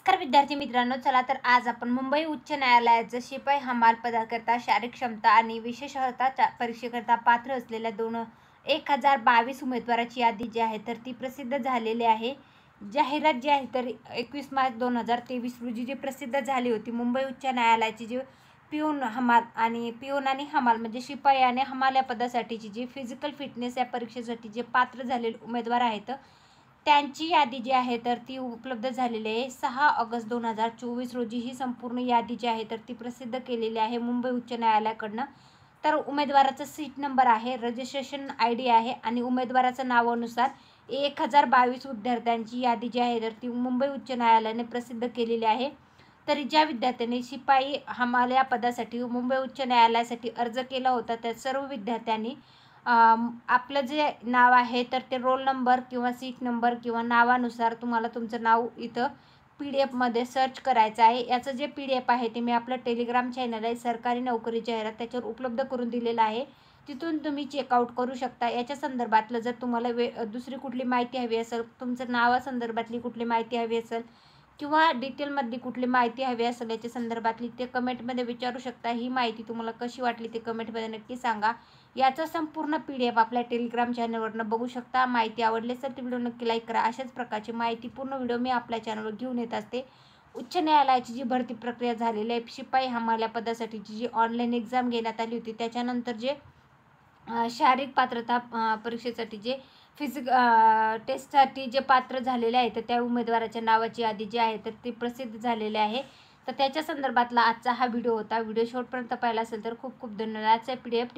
नमस्कार विद्यार्थी मित्रांनो, चला तर आज आपण मुंबई उच्च न्यायालयाचं शिपाई हमाल पदाकरता शारीरिक क्षमता आणि विशेष अर्हता परीक्षेकरता पात्र असलेल्या 1022 उमेदवाराची यादी जी आहे तर ती प्रसिद्ध झालेली आहे. जाहिरात जी आहे तर 21 मार्च 2023 रोजी जी प्रसिद्ध झाली होती. मुंबई उच्च न्यायालयाची जी पिऊन आणि हमाल म्हणजे शिपाई आणि हमाल या पदासाठीची जी फिजिकल फिटनेस या परीक्षेसाठी जे पात्र झालेले उमेदवार आहेत त्यांची यादी जी आहे तर ती उपलब्ध झालेली आहे. 6 ऑगस्ट 2024 रोजी ही संपूर्ण यादी जी आहे तर ती प्रसिद्ध केलेली आहे मुंबई उच्च न्यायालयाकडनं. तर उमेदवाराचा सीट नंबर आहे, रजिस्ट्रेशन ID आहे आणि उमेदवाराच्या नावानुसार 1022 विद्यार्थ्यांची यादी जी आहे तर ती मुंबई उच्च न्यायालयाने प्रसिद्ध केलेली आहे. तर ज्या विद्यार्थ्यांनी शिपाई हमाल या पदासाठी मुंबई उच्च न्यायालयासाठी अर्ज केला होता त्या सर्व विद्यार्थ्यांनी आपलं जे नाव आहे तर ते रोल नंबर किंवा सीट नंबर किंवा नावानुसार तुम्हाला तुमचं नाव इथं PDF सर्च करायचं आहे. याचं जे PDF आहे ते मी आपलं टेलिग्राम चॅनल आहे सरकारी नोकरी जाहिरात त्याच्यावर उपलब्ध करून दिलेलं आहे. तिथून तुम्ही चेकआउट करू शकता. याच्या संदर्भातलं जर तुम्हाला दुसरी कुठली माहिती हवी असेल, तुमचं नावासंदर्भातली कुठली माहिती हवी असेल किंवा डिटेलमधली कुठली माहिती हवी असेल याच्या संदर्भातली ते कमेंटमध्ये विचारू शकता. ही माहिती तुम्हाला कशी वाटली ते कमेंटमध्ये नक्की सांगा. याचा संपूर्ण PDF आपल्या टेलिग्राम चॅनलवरनं बघू शकता. माहिती आवडली असेल तर व्हिडिओ नक्की लाईक करा. अशाच प्रकारची माहिती पूर्ण व्हिडिओ मी आपल्या चॅनलवर घेऊन येत असते. उच्च न्यायालयाची जी भरती प्रक्रिया झालेली आहे शिपाई हमाल या पदासाठीची जी ऑनलाईन एक्झाम घेण्यात आली होती त्याच्यानंतर जे शारीरिक पात्रता परीक्षेसाठी जे टेस्टसाठी जे पात्र झालेले आहेत तर त्या उमेदवाराच्या नावाची यादी जी आहे तर ती प्रसिद्ध झालेली आहे. तर त्याच्या संदर्भातला आजचा हा व्हिडिओ होता. व्हिडिओ शेवटपर्यंत पाहिला असेल तर खूप खूप धन्यवाद. आजचा PDF